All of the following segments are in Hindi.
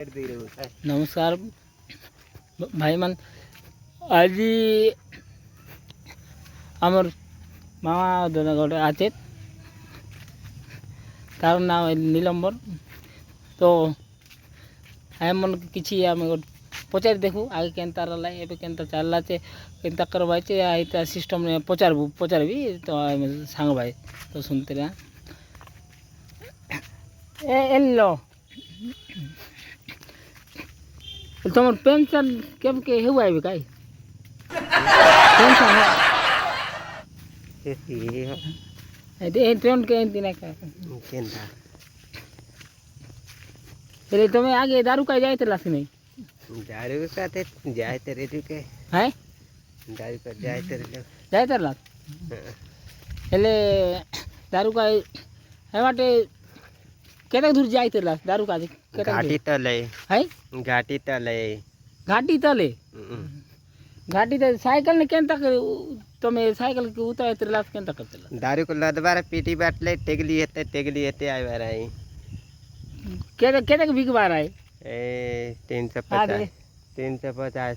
नमस्कार भाई मान आज आमर मामा दोना गोटे आचे तार नाम नीलंबर तो आम मन किसी आम पचार देखू आगे केनता रहा एवं केनता चलला केनता करवाई आईता सिस्टम ने पचार भी तो सांग भाई तो सुनते रहा एलो तुम पेंशन केम के हुआ है कई पेंशन है दे ट्रेन के दिन का केनता એટલે તમે આગે દારૂ કાઈ જાય તેલા છે નહીં दारू સાથે જાય તે રેડી કે હે दारू પર જાય તેલા એટલે દારૂ કાઈ હે માટે केतना दूर जाय तेला दारू का घाटी तले है घाटी तले घाटी तो साइकिल ने केनता तमे साइकिल के उतारे तेला केनता करतेला दारू को लदबार पीटी बाटले टेगली हेते आइबार आई केते के बिग बार आई ए 350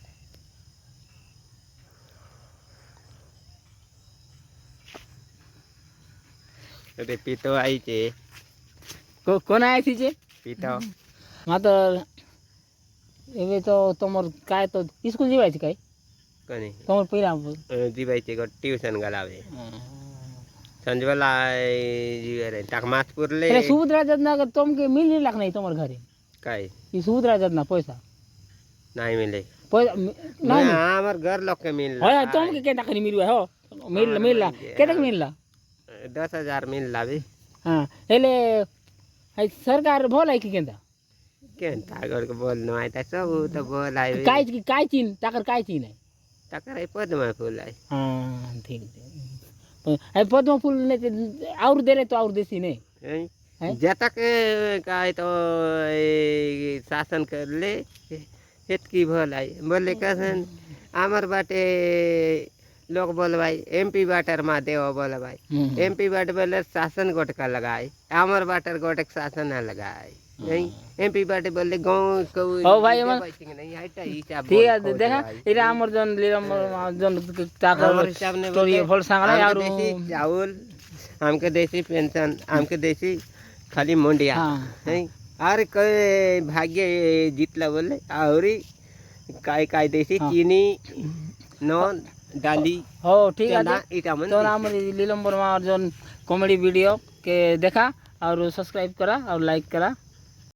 अरे पीतो आई छे कोण आया थी जे पीतो मात्र एवे तो तमर काय तो स्कूल जीवाय छे काय कोनी तमर पहिला जीवाय छे को ट्यूशन गलावे संजवला जीवे रे टाकमासपुर ले अरे सुभद्रा योजना के तुम के मिल नहीं लाख नहीं तमर घरे काय ई सुभद्रा योजना पैसा नहीं मिले पैसा नहीं हमर घर लोग के मिल होय तुम के केता करी मिलवा हो मिलला केता मिलला 10,000 मिल लावे हां एले आई सरकार बोल आई कि केंदा तागर को बोल न आयता सब तो बोल आई काय चीन ताकर काय चीन है ताकर आई पद्मा फूल आई हां ठीक आई पद्मा फूल ने और दे रे तो और देसी नहीं जता के काय तो शासन कर ले हेत की बोल आई बोले कसन आमर बाटे लोग बोल भाई एमपी बाटर मा देव बोल भाई एमपी बाट बोले शासन गोटका लगाए आमर बाटर गोटक शासन ना लगाए नहीं एमपी बाटे बोले गांव को ओ भाई मन नहीं हटा हिसाब ठीक है देखा इरा आमर जन लीरम जन ताकर हिसाब ने स्टोरी फल सांगला यार चावल हमके देसी पेंशन हमके देसी खाली मुंडिया नहीं अरे कोई भाग्य जीतला बोले और काय देसी चीनी नॉन डाली हो ठीक है तो नाम लीलंबर में जो कॉमेडी वीडियो के देखा और सब्सक्राइब करा और लाइक करा।